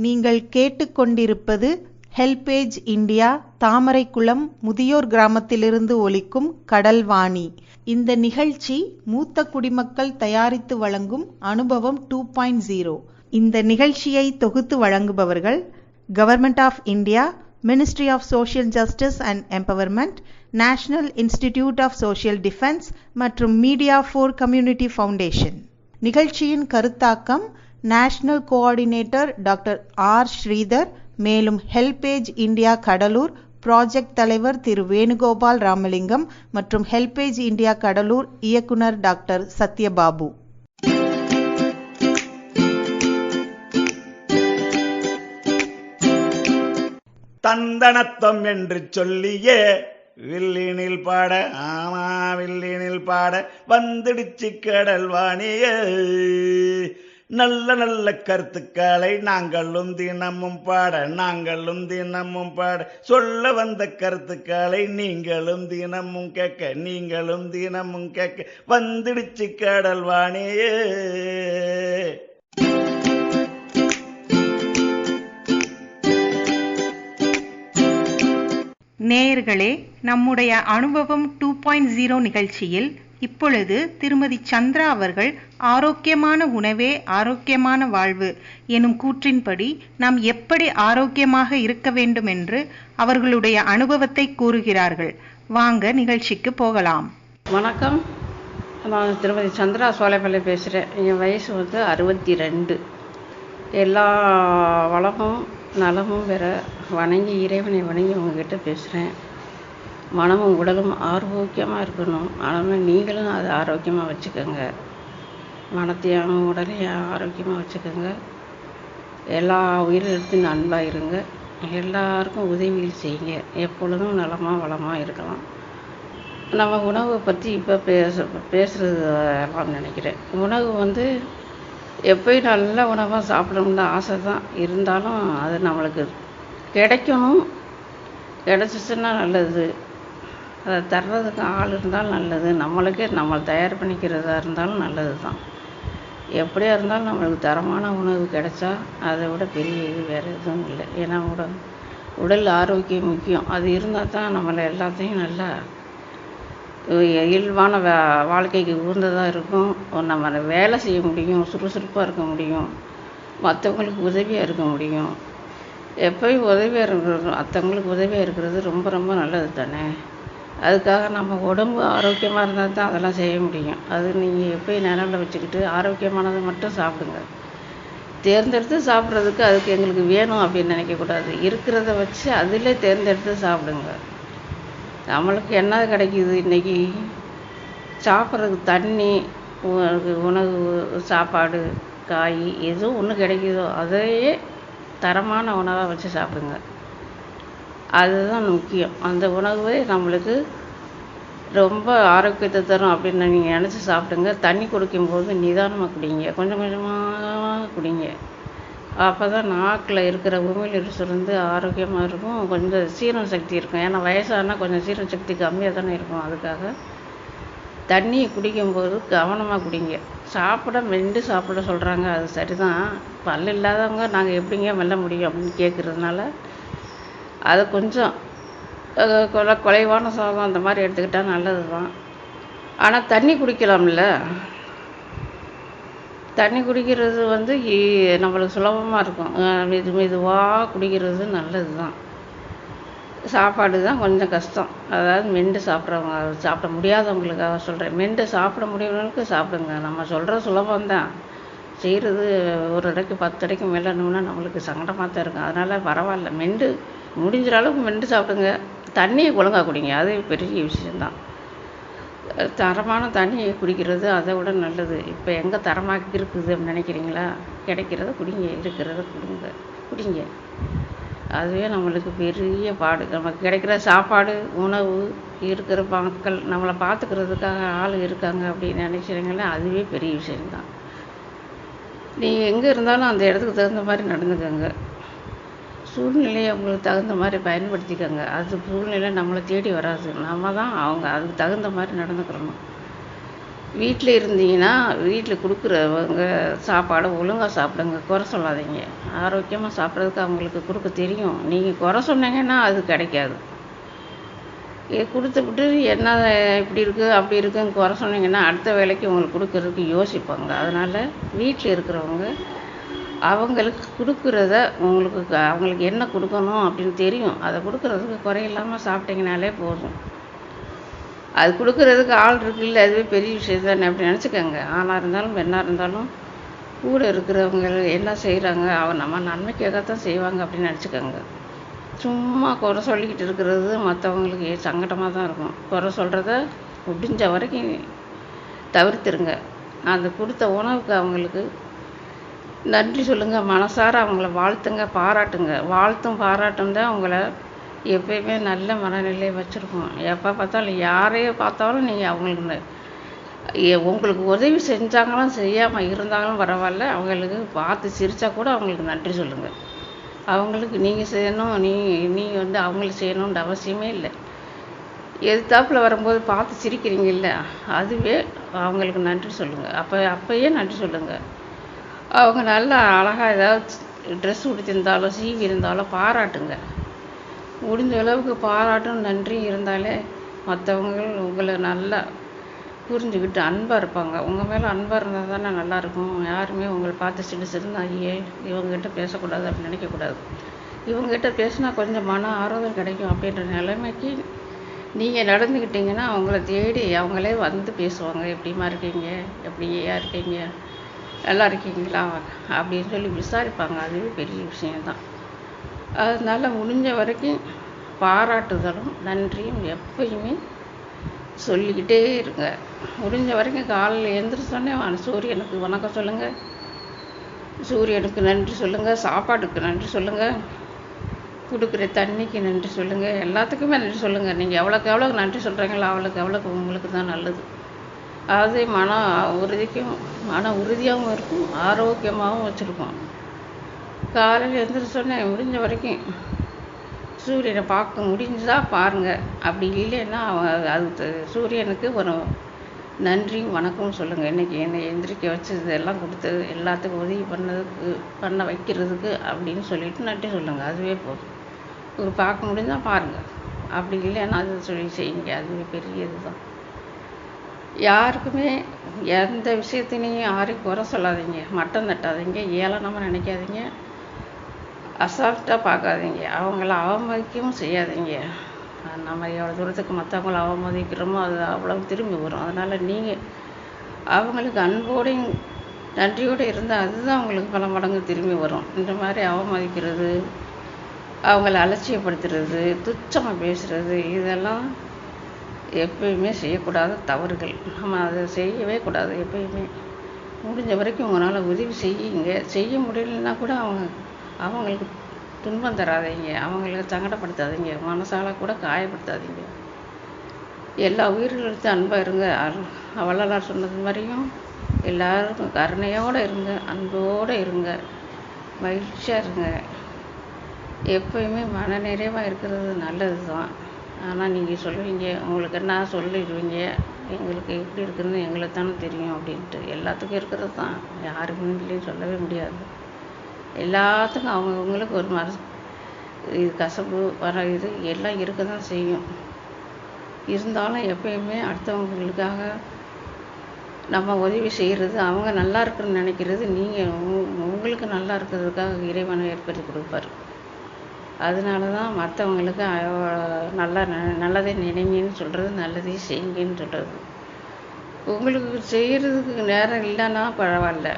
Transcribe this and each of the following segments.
நீங்கள் கேட்டுக்கொண்டிருப்பது HelpAge India Thamaraikulam முதியோர் கிராமத்திலிருந்து ஒலிக்கும் கடல்வாணி. இந்த நிகழ்ச்சி மூத்த குடிமக்கள் தயாரித்து வழங்கும் அனுபவம் 2.0. இந்த நிகழ்ச்சியை தொகுத்து வழங்குபவர்கள் government of India, ministry of social justice and empowerment, national institute of social defence மற்றும் மீடியா ஃபார் கம்யூனிட்டி ஃபவுண்டேஷன். நிகழ்ச்சியின் கருத்தாக்கம் national coordinator doctor R. Sridhar. மேலும் ஹெல்பேஜ் இந்தியா கடலூர் ப்ராஜெக்ட் தலைவர் திரு வேணுகோபால் ராமலிங்கம் மற்றும் ஹெல்பேஜ் இந்தியா கடலூர் இயக்குனர் டாக்டர் சத்யபாபு. தந்தனத்தம் என்று சொல்லியே வில்லினில் பாட, ஆமா வில்லினில் பாட வந்துடுச்சு கடல்வாணியே. நல்ல நல்ல கருத்துக்களை நாங்களும் தினமும் பாட சொல்ல வந்த கருத்துக்களை நீங்களும் தினமும் கேட்க வந்துடுச்சு கடல்வாணியே. நேயர்களே, நம்முடைய அனுபவம் 2.0 நிகழ்ச்சியில் இப்பொழுது திருமதி சந்திரா அவர்கள் ஆரோக்கியமான உணவே ஆரோக்கியமான வாழ்வு எனும் கூற்றின்படி நாம் எப்படி ஆரோக்கியமாக இருக்க வேண்டும் என்று அவர்களுடைய அனுபவத்தை கூறுகிறார்கள். வாங்க நிகழ்ச்சிக்கு போகலாம். வணக்கம், நான் திருமதி சந்திரா சோலைப்பள்ளி பேசுகிறேன். என் வயசு 62. எல்லா வளமும் நலமும் பெற இறைவனை வணங்கி உங்ககிட்ட பேசுகிறேன். மனமும் உடலும் ஆரோக்கியமாக இருக்கணும். ஆனால் நீங்களும் அதை ஆரோக்கியமாக வச்சுக்கோங்க. மனத்தையும் உடலையும் ஆரோக்கியமாக வச்சுக்கோங்க. எல்லா உயிரினத்தின் அன்பாக இருங்க. எல்லாருக்கும் உதவிகள் செய்யுங்க. எப்பொழுதும் நலமாக வளமாக இருக்கலாம். நம்ம உணவை பற்றி இப்போ பேசுகிறது எல்லாம் நினைக்கிறேன். உணவு எப்போயும் நல்ல உணவாக சாப்பிடணும்னு ஆசை தான். இருந்தாலும் அது நம்மளுக்கு கிடைக்கணும். கிடச்சிச்சுன்னா நல்லது. அதை தர்றதுக்கு ஆள் இருந்தாலும் நல்லது. நம்மளுக்கே நம்ம தயார் பண்ணிக்கிறதா இருந்தாலும் நல்லது தான். எப்படியா இருந்தாலும் நம்மளுக்கு தரமான உணவு கிடைச்சா அதை விட பெரிய இது வேறு எதுவும் இல்லை. ஏன்னா உடல் ஆரோக்கியம் முக்கியம். அது இருந்தால் தான் நம்மளை எல்லாத்தையும் நல்லா இயல்பான வாழ்க்கைக்கு உகந்ததாக இருக்கும். நம்ம வேலை செய்ய முடியும், சுறுசுறுப்பாக இருக்க முடியும், மற்றவங்களுக்கு உதவியாக இருக்க முடியும். எப்போயும் உதவியாக இருக்கிறது, மற்றவங்களுக்கு உதவியாக இருக்கிறது ரொம்ப ரொம்ப நல்லது தானே. அதுக்காக நம்ம உடம்பு ஆரோக்கியமாக இருந்தால் தான் அதெல்லாம் செய்ய முடியும். அது நீங்கள் எப்போயும் நினைவில் வச்சுக்கிட்டு ஆரோக்கியமானதை மட்டும் சாப்பிடுங்க. தேர்ந்தெடுத்து சாப்பிட்றதுக்கு அதுக்கு எங்களுக்கு வேணும் அப்படின்னு நினைக்கக்கூடாது. இருக்கிறத வச்சு அதிலே தேர்ந்தெடுத்து சாப்பிடுங்க. நம்மளுக்கு என்ன கிடைக்கிது இன்றைக்கி? சாப்பிட்றதுக்கு தண்ணி, உணவு, சாப்பாடு, காய் எதுவும் ஒன்று கிடைக்குதோ அதையே தரமான உணவாக வச்சு சாப்பிடுங்க. அதுதான் முக்கியம். அந்த உணவே நம்மளுக்கு ரொம்ப ஆரோக்கியத்தை தரும் அப்படின்னு நீங்கள் நினச்சி சாப்பிடுங்க. தண்ணி குடிக்கும்போது நிதானமாக குடிங்க, கொஞ்சம் கொஞ்சமாக குடிங்க. அப்போ தான் நாக்கில் இருக்கிற உமிழ்நீர் சுரந்து ஆரோக்கியமாக இருக்கும். கொஞ்சம் சீரண சக்தி இருக்கும். ஏன்னா வயசானால் கொஞ்சம் சீரண சக்தி கம்மியாக தானே இருக்கும். அதுக்காக தண்ணியை குடிக்கும்போது கவனமாக குடிங்க. மென்று சாப்பிட சொல்கிறாங்க, அது சரிதான். பல் இல்லாதவங்க நாங்கள் எப்படிங்க மெல்ல முடியும் அப்படின்னு கேட்குறதுனால அது கொஞ்சம் குறைவான சாதம் அந்த மாதிரி எடுத்துக்கிட்டால் நல்லது தான். ஆனால் தண்ணி குடிக்கலாம்ல. தண்ணி குடிக்கிறது நம்மளுக்கு சுலபமாக இருக்கும். மெதுவாக குடிக்கிறது நல்லது தான். சாப்பாடு தான் கொஞ்சம் கஷ்டம். அதாவது மென்று சாப்பிட்றவங்க, சாப்பிட முடியாதவங்களுக்காக சொல்கிறேன். மென்று சாப்பிட முடியவங்களுக்கு சாப்பிடுங்க. நம்ம சொல்கிற சுலபம்தான். செய்கிறது ஒரு இடைக்கு 10 இடைக்கு மெல்லணும்னா நம்மளுக்கு சங்கடமாக தான் இருக்கும். அதனால் பரவாயில்ல, முடிஞ்ச அளவுக்கு மென்று சாப்பிடுங்க. தண்ணியை ஒழுங்காக குடிங்க. அது பெரிய விஷயந்தான். தரமான தண்ணியை குடிக்கிறது அதை விட நல்லது. இப்போ எங்கே தரமாக இருக்குது அப்படின்னு நினைக்கிறீங்களா? கிடைக்கிறத குடிங்க, இருக்கிறத குடிங்க. அதுவே நம்மளுக்கு பெரிய பாடு. நமக்கு கிடைக்கிற சாப்பாடு, உணவு, இருக்கிற மக்கள், நம்மளை பார்த்துக்கிறதுக்காக ஆள் இருக்காங்க அப்படின்னு நினைக்கிறீங்களா? அதுவே பெரிய விஷயந்தான். நீங்கள் எங்கே இருந்தாலும் அந்த இடத்துக்கு தகுந்த மாதிரி நடந்துக்கோங்க. சூழ்நிலையை உங்களுக்கு தகுந்த மாதிரி பயன்படுத்திக்கோங்க. அது சூழ்நிலை நம்மளை தேடி வராது. நம்ம தான் அதுக்கு தகுந்த மாதிரி நடந்துக்கிறணும். வீட்டில் இருந்தீங்கன்னா வீட்டில் கொடுக்குறவங்க சாப்பாடை ஒழுங்காக சாப்பிடுங்க, குறை சொல்லாதீங்க. ஆரோக்கியமாக சாப்பிட்றதுக்கு அவங்களுக்கு கொடுக்க தெரியும். நீங்கள் குறை சொன்னீங்கன்னா அது கிடைக்காது. கொடுத்துப்புட்டு என்ன இப்படி இருக்குது அப்படி இருக்குன்னு குறை சொன்னீங்கன்னா அடுத்த வேலைக்கு உங்களுக்கு கொடுக்கறதுக்கு யோசிப்பாங்க. அதனால் வீட்டில் இருக்கிறவங்க அவங்களுக்கு கொடுக்குறத அவங்களுக்கு என்ன கொடுக்கணும் அப்படின்னு தெரியும். அதை கொடுக்குறதுக்கு குறையில்லாமல் சாப்பிட்டீங்கனாலே போதும். அது கொடுக்குறதுக்கு ஆள் இருக்குல்ல, அதுவே பெரிய விஷயம் தானே அப்படி நினச்சிக்கோங்க. ஆணாக இருந்தாலும் பெண்ணாக இருந்தாலும் கூட இருக்கிறவங்க என்ன செய்கிறாங்க, நம்ம நன்மைக்காகத்தான் செய்வாங்க அப்படின்னு நினச்சிக்கோங்க. சும்மா குறை சொல்லிக்கிட்டு இருக்கிறது மற்றவங்களுக்கு சங்கடமாக தான் இருக்கும். குறை சொல்கிறத முடிஞ்ச வரைக்கும் தவிர்த்துருங்க. அந்த கொடுத்த உணவுக்கு அவங்களுக்கு நன்றி சொல்லுங்கள், மனசார அவங்கள வாழ்த்துங்க, பாராட்டுங்க. வாழ்த்தும் பாராட்டும் தான் அவங்கள எப்பயுமே நல்ல மனநிலையை வச்சுருக்கோம். எப்போ பார்த்தாலும் யாரையே பார்த்தாலும் நீங்கள் உங்களுக்கு உதவி செஞ்சாங்களும் செய்யாமல் இருந்தாலும் பரவாயில்ல, அவங்களுக்கு பார்த்து சிரித்தா கூட அவங்களுக்கு நன்றி சொல்லுங்கள். அவங்களுக்கு நீங்கள் செய்யணும், நீங்கள் வந்து அவங்களுக்கு செய்யணுன்ற அவசியமே இல்லை. எதிர்த்தாப்புல வரும்போது பார்த்து சிரிக்கிறீங்கல்ல, அதுவே அவங்களுக்கு நன்றி சொல்லுங்கள். அப்போயே நன்றி சொல்லுங்கள். அவங்க நல்லா அழகாக ஏதாவது ட்ரெஸ் உடுத்திருந்தாலும் சீவி இருந்தாலும் பாராட்டுங்க. முடிஞ்ச அளவுக்கு பாராட்டும் நன்றி இருந்தாலே மற்றவங்க உங்களை நல்லா புரிஞ்சுக்கிட்டு அன்பாக இருப்பாங்க. உங்கள் மேலே அன்பாக இருந்தால் தானே நல்லாயிருக்கும். யாருமே உங்களை பார்த்து சின்ன ஐயே இவங்ககிட்ட பேசக்கூடாது அப்படின்னு நினைக்கக்கூடாது. இவங்ககிட்ட பேசினா கொஞ்சம் மன ஆறுதல் கிடைக்கும் அப்படின்ற நிலைமைக்கு நீங்கள் நடந்துக்கிட்டிங்கன்னா அவங்கள தேடி அவங்களே வந்து பேசுவாங்க. எப்படிமா இருக்கீங்க, எப்படியா இருக்கீங்க, நல்லா இருக்கீங்களா அப்படின்னு சொல்லி விசாரிப்பாங்க. அதுவே பெரிய விஷயந்தான். அதனால் முடிஞ்ச வரைக்கும் பாராட்டுதலும் நன்றியும் எப்பயுமே சொல்லிக்கிட்டே இருங்க. முடிஞ்ச வரைக்கும் காலையில் எழுந்திரிச்சோன்னே சூரியனுக்கு வணக்கம் சொல்லுங்கள், சூரியனுக்கு நன்றி சொல்லுங்கள், சாப்பாட்டுக்கு நன்றி சொல்லுங்கள், கொடுக்குற தண்ணிக்கு நன்றி சொல்லுங்கள், எல்லாத்துக்குமே நன்றி சொல்லுங்கள். நீங்கள் எவ்வளோக்கு எவ்வளோக்கு நன்றி சொல்கிறீங்களோ அவ்வளோக்கு உங்களுக்கு தான் நல்லது. அது மன உறுதியாகவும் இருக்கும், ஆரோக்கியமாகவும் வச்சுருக்கோம். காலையில் எழுந்திரிச்சோன்னே முடிஞ்ச வரைக்கும் சூரியனை பார்க்க முடிஞ்சா பாருங்கள். அப்படி இல்லைன்னா அது சூரியனுக்கு ஒரு நன்றியும் வணக்கமும் சொல்லுங்கள். இன்றைக்கி என்னை எந்திரிக்க வச்சது எல்லாம் கொடுத்தது எல்லாத்துக்கும் உதவி பண்ண வைக்கிறதுக்கு அப்படின்னு சொல்லிட்டு நன்றி சொல்லுங்கள். அதுவே போதும். பார்க்க முடிஞ்சால் பாருங்கள், அப்படி இல்லைன்னா அது சொல்லி செய்யுங்க. அதுவே பெரிய இதுதான். யாருக்குமே எந்த விஷயத்தினையும் யாரையும் குறை சொல்லாதீங்க, மட்டம் தட்டாதீங்க, ஏளனமாக நினைக்காதீங்க, அசால்ட்டாக பார்க்காதீங்க, அவங்கள அவமதிக்கவும் செய்யாதீங்க. நம்ம எவ்வளோ தூரத்துக்கு மற்றவங்கள அவமதிக்கிறோமோ அது அவ்வளோ திரும்பி வரும். அதனால் நீங்கள் அவங்களுக்கு அன்போடையும் நன்றியோடு இருந்தால் அதுதான் அவங்களுக்கு பல மடங்கு திரும்பி வரும். இந்த மாதிரி அவமதிக்கிறது, அவங்கள அலட்சியப்படுத்துறது, துச்சமாக பேசுகிறது, இதெல்லாம் எப்பயுமே செய்யக்கூடாத தவறுகள். நம்ம அதை செய்யவே கூடாது. எப்பயுமே முடிஞ்ச வரைக்கும் உங்களால் உதவி செய்யுங்க. செய்ய முடியலன்னா கூட அவங்களுக்கு துன்பம் தராதீங்க, அவங்களுக்கு சங்கடப்படுத்தாதீங்க, மனசால கூட காயப்படுத்தாதீங்க. எல்லா உயிர்களுக்கும் அன்பாக இருங்க. வள்ளலார் சொன்னது மாதிரியும் எல்லாருக்கும் கருணையோடு இருங்க, அன்போடு இருங்க, மகிழ்ச்சியாக இருங்க. எப்பயுமே மன நிறைவாக இருக்கிறது நல்லது தான். ஆனால் நீங்கள் சொல்லுவீங்க, உங்களுக்கு என்ன சொல்லிடுவீங்க, எங்களுக்கு எப்படி இருக்குதுன்னு எங்களுக்கு தானே தெரியும் அப்படின்ட்டு. எல்லாத்துக்கும் இருக்கிறது தான், யாருக்கு முன்னிலையும் சொல்லவே முடியாது. எல்லாத்துக்கும் அவங்கவுங்களுக்கு ஒரு இது கசப்பு வர இது எல்லாம் இருக்க தான் செய்யும். இருந்தாலும் எப்பயுமே அடுத்தவங்களுக்காக நம்ம உதவி செய்கிறது, அவங்க நல்லா இருக்குன்னு நினைக்கிறது, நீங்கள் உங்களுக்கு நல்லா இருக்கிறதுக்காக இறைவனை ஏற்படுத்தி கொடுப்பார். அதனால தான் மற்றவங்களுக்கு நல்லதே நினைங்கன்னு சொல்கிறது, நல்லதே செய்யுங்கன்னு சொல்கிறது. உங்களுக்கு செய்கிறதுக்கு நேரம் இல்லைன்னா பரவாயில்ல,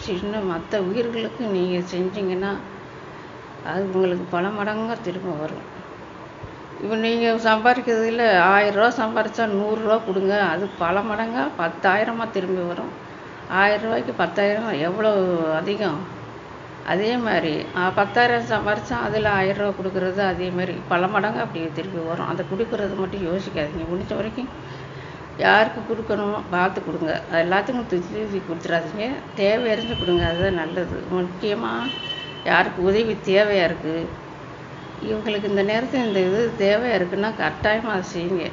சின்ன மற்ற உயிர்களுக்கு நீங்கள் செஞ்சீங்கன்னா அது உங்களுக்கு பல மடங்காக திரும்ப வரும். இப்போ நீங்கள் சம்பாதிக்கிறதுல 1000 ரூபா சம்பாதிச்சா 100 ரூபா கொடுங்க, அது பல மடங்காக 10,000 திரும்பி வரும். 1000 ரூபாய்க்கு 10,000 எவ்வளோ அதிகம். அதே மாதிரி 10,000 சம்பாரித்தா அதில் 1000 ரூபா கொடுக்குறது அதே மாதிரி பல மடங்கு அப்படி திருப்பி வரும். அதை கொடுக்குறது மட்டும் யோசிக்காதீங்க. முடிஞ்ச வரைக்கும் யாருக்கு கொடுக்கணுமோ பார்த்து கொடுங்க. எல்லாத்துக்கும் தூக்கி கொடுத்துடாதீங்க, தேவை அறிஞ்சு கொடுங்க, அதுதான் நல்லது. முக்கியமாக யாருக்கு உதவி தேவையாக இருக்குது, இவங்களுக்கு இந்த நேரத்தில் இந்த இது தேவையாக இருக்குன்னா கட்டாயமாக அதை செய்யுங்க.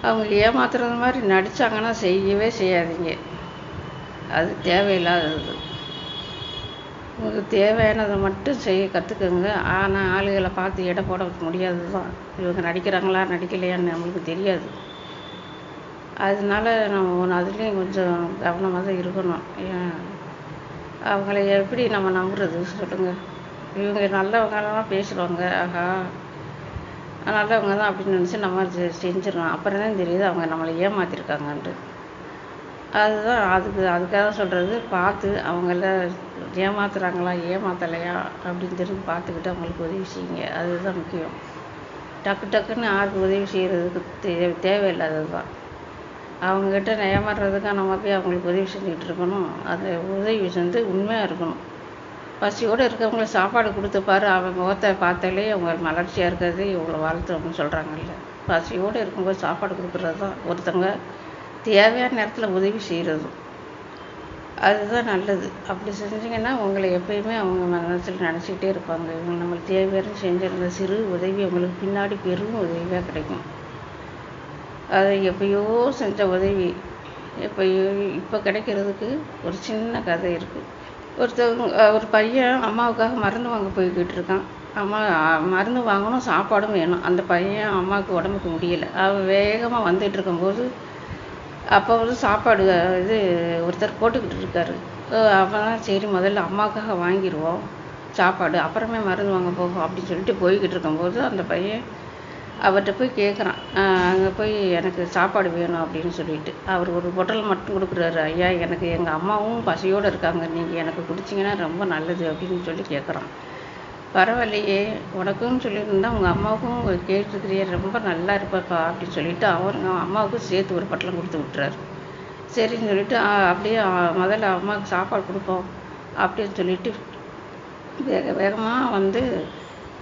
அவங்க ஏமாத்துறது மாதிரி நடித்தாங்கன்னா செய்யவே செய்யாதீங்க. அது தேவையில்லாதது. உங்களுக்கு தேவையானதை மட்டும் செய்ய கற்றுக்குங்க. ஆனால் ஆளுகளை பார்த்து எடை போட முடியாது தான். இவங்க நடிக்கிறாங்களா நடிக்கலையான்னு நம்மளுக்கு தெரியாது. அதனால நம்ம அதுலேயும் கொஞ்சம் கவனமாக தான் இருக்கணும். அவங்கள எப்படி நம்ம நம்புறது சொல்லுங்கள்? இவங்க நல்லவங்கலாம் பேசுகிறவங்க, ஆஹா நல்லவங்க தான் அப்படின்னு நினச்சி நம்ம செஞ்சிடறோம். அப்புறம் தான் தெரியுது அவங்க நம்மளை ஏமாற்றிருக்காங்கன்ட்டு. அதுக்காக சொல்கிறது, பார்த்து அவங்கள ஏமாத்துறாங்களா ஏமாத்தலையா அப்படின்னு திரும்பி பார்த்துக்கிட்டு அவங்களுக்கு உதவி செய்யுங்க. அதுதான் முக்கியம். டக்குன்னு யாருக்கு உதவி செய்கிறதுக்கு தேவையில்லாதது தான். அவங்ககிட்ட ஏமாறுறதுக்காக நம்ம போய் அவங்களுக்கு உதவி செஞ்சுக்கிட்டு இருக்கணும். அந்த உதவி உண்மையாக இருக்கணும். பசியோடு இருக்கவங்கள சாப்பாடு கொடுத்து பாரு, அவன் முகத்தை பார்த்தாலே அவங்க மலர்ச்சியாக இருக்கிறது இவங்களை வாழ்த்து அப்படின்னு சொல்கிறாங்கல்ல. பசியோடு இருக்கும்போது சாப்பாடு கொடுக்குறது தான் ஒருத்தவங்க தேவையான நேரத்தில் உதவி செய்கிறது. அதுதான் நல்லது. அப்படி செஞ்சிங்கன்னா உங்களை எப்பயுமே அவங்க மனசில் நினச்சிக்கிட்டே இருப்பாங்க. இவங்க நம்மளுக்கு தேவையான செஞ்சிருந்த சிறு உதவி அவங்களுக்கு பின்னாடி பெரும் உதவியாக கிடைக்கும். அது எப்பயோ செஞ்ச உதவி இப்போ கிடைக்கிறதுக்கு ஒரு சின்ன கதை இருக்குது. ஒரு பையன் அம்மாவுக்காக மருந்து வாங்க போய்கிட்டு இருக்கான். அம்மா மருந்து வாங்கணும், சாப்பாடும் வேணும். அந்த பையன் அம்மாவுக்கு உடம்புக்கு முடியலை. அவன் வேகமாக வந்துட்டு இருக்கும்போது அப்போ சாப்பாடு ஒருத்தர் போட்டுக்கிட்டு இருக்காரு. அப்போதான் சரி முதல்ல அம்மாவுக்காக வாங்கிடுவோம் சாப்பாடு, அப்புறமே மருந்து வாங்க போகும் அப்படின்னு சொல்லிட்டு போய்கிட்டு இருக்கும்போது அந்த பையன் அவர்கிட்ட போய் கேட்குறான், அங்கே போய் எனக்கு சாப்பாடு வேணும் அப்படின்னு சொல்லிட்டு. அவர் ஒரு பொட்டல் மட்டும் கொடுக்குறாரு. ஐயா, எனக்கு எங்கள் அம்மாவும் பசியோடு இருக்காங்க, நீங்கள் எனக்கு கொடுத்தீங்கன்னா ரொம்ப நல்லது அப்படின்னு சொல்லி கேட்குறான். பரவாயில்லையே, உனக்கும் சொல்லியிருந்தா உங்கள் அம்மாவுக்கும் கேட்டுருக்கிறிய, ரொம்ப நல்லா இருப்பப்பா அப்படின்னு சொல்லிட்டு அவங்க அம்மாவுக்கும் சேர்த்து ஒரு பொட்டலம் கொடுத்து விட்டுறாரு. சரின்னு சொல்லிட்டு அப்படியே முதல்ல அம்மாவுக்கு சாப்பாடு கொடுப்போம் அப்படின்னு சொல்லிட்டு வேகமாக வந்து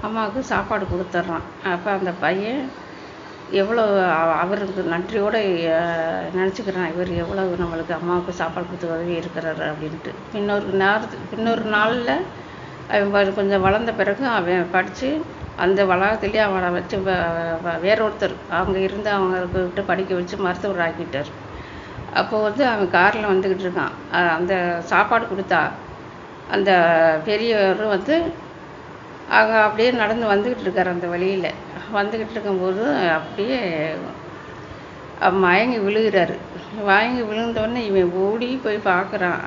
அம்மாவுக்கு சாப்பாடு கொடுத்துட்றான். அப்போ அந்த பையன் எவ்வளோ அவருக்கு நன்றியோடு நினச்சிக்கிறான், இவர் எவ்வளோ நம்மளுக்கு அம்மாவுக்கு சாப்பாடு கொடுத்து உதவி இருக்கிறாரு அப்படின்ட்டு. இன்னொரு நாளில் அவன் கொஞ்சம் வளர்ந்த பிறகு அவன் படித்து அந்த வளாகத்துலேயே அவனை வச்சு வேறொருத்தர் அவங்க இருந்து அவங்கக்கிட்ட படிக்க வச்சு மருத்துவர் ஆக்கிட்டார். அப்போது அவன் காரில் வந்துக்கிட்டு இருக்கான். அந்த சாப்பாடு கொடுத்தா அந்த பெரியவர் அவங்க அப்படியே நடந்து வந்துக்கிட்டு இருக்கார். அந்த வழியில் வந்துக்கிட்டு இருக்கும்போது அப்படியே மயங்கி விழுகிறாரு. மயங்கி விழுந்தோடனே இவன் ஓடி போய் பார்க்குறான்.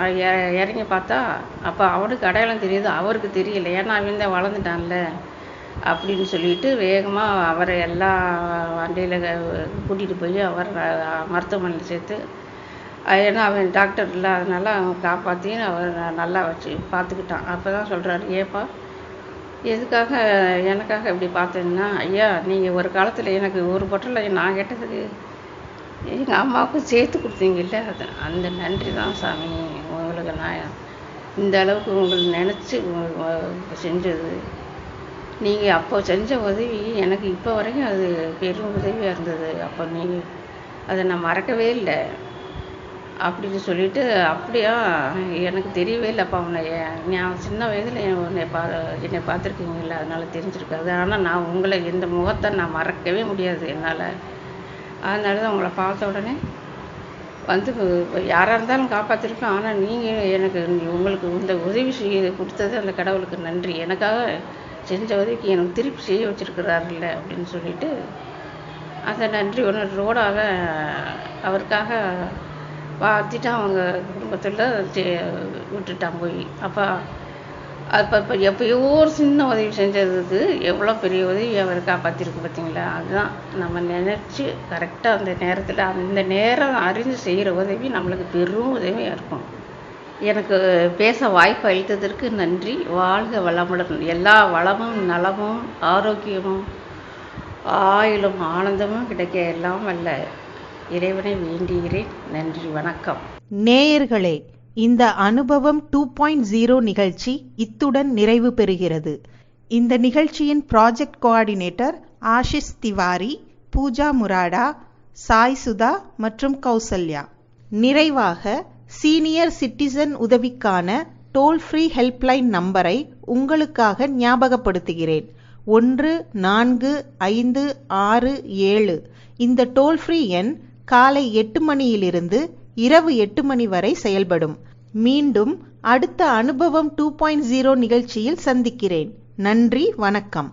இறங்கி பார்த்தா அப்போ அவனுக்கு அடையாளம் தெரியுது, அவருக்கு தெரியல. ஏன்னா அவன் தான் வளர்ந்துட்டான்ல அப்படின்னு சொல்லிட்டு வேகமாக அவரை எல்லா வண்டியில் கூட்டிகிட்டு போய் அவர் மருத்துவமனையில் சேர்த்து, ஏன்னா அவன் டாக்டர் இல்லை, அதனால அவன் காப்பாற்றி அவர் நல்லா வச்சு பார்த்துக்கிட்டான். அப்போ தான் சொல்கிறாரு, ஏப்பா எதுக்காக எனக்காக இப்படி பார்த்தேன்னா, ஐயா நீங்கள் ஒரு காலத்தில் எனக்கு ஒரு பொட்டலை நான் கேட்டதுக்கு எங்கள் அம்மாவுக்கும் சேர்த்து கொடுத்தீங்கல்ல, அது அந்த நன்றி தான் சாமி. உங்களுக்கு நான் இந்த அளவுக்கு உங்களை நினச்சி செஞ்சது, நீங்கள் அப்போ செஞ்ச உதவி எனக்கு இப்போ வரைக்கும் அது பெரும் உதவியாக இருந்தது. அப்போ நீங்கள் அதை நான் மறக்கவே இல்லை அப்படின்னு சொல்லிட்டு, அப்படியா எனக்கு தெரியவே இல்லைப்பா உன்னை, நான் சின்ன வயதில் என்னை பார்த்துருக்கீங்களா, அதனால் தெரிஞ்சிருக்காது. ஆனால் நான் உங்களை இந்த முகத்தை நான் மறக்கவே முடியாது என்னால். அதனால தான் உங்களை பார்த்த உடனே யாராக இருந்தாலும் காப்பாற்றிருப்பேன். ஆனால் நீங்கள் எனக்கு உங்களுக்கு இந்த உதவி செய்ய கொடுத்தது அந்த கடவுளுக்கு நன்றி. எனக்காக செஞ்ச உதவிக்கு எனக்கு திருப்பி செய்ய வச்சுருக்கிறாருல்ல அப்படின்னு சொல்லிட்டு அந்த நன்றி உணர்வோடு அவருக்காக பார்த்துட்டு அவங்க குடும்பத்தில் விட்டுட்டான் போய். அப்போ எப்பயோ ஒரு சின்ன உதவி செஞ்சதுக்கு எவ்வளோ பெரிய உதவி அவர் காப்பாற்றிருக்கு பார்த்தீங்களா. அதுதான் நம்ம நினச்சி கரெக்டாக அந்த நேரத்தில் அந்த நேரம் அறிஞ்சு செய்கிற உதவி நம்மளுக்கு பெரும் உதவியாக இருக்கும். எனக்கு பேச வாய்ப்பு அளித்ததற்கு நன்றி. வாழ்க வளமுடன். எல்லா வளமும் நலமும் ஆரோக்கியமும் ஆயுளும் ஆனந்தமும் கிடைக்க எல்லாம் வல்ல இறைவனை வேண்டுகிறேன். நன்றி, வணக்கம். நேயர்களே, இந்த அனுபவம் 2.0 நிகழ்ச்சி இத்துடன் நிறைவு பெறுகிறது. இந்த நிகழ்ச்சியின் ப்ராஜெக்ட் கோஆர்டினேட்டர் ஆஷிஷ் திவாரி, பூஜா முராடா, சாய் சுதா மற்றும் கௌசல்யா. நிறைவாக சீனியர் சிட்டிசன் உதவிக்கான டோல் ஃப்ரீ ஹெல்ப்லைன் நம்பரை உங்களுக்காக ஞாபகப்படுத்துகிறேன். 1456 இந்த டோல் ஃப்ரீ எண் காலை 8 மணியிலிருந்து இரவு 8 மணி வரை செயல்படும். மீண்டும் அடுத்த அனுபவம் 2.0 நிகழ்ச்சியில் சந்திக்கிறேன். நன்றி, வணக்கம்.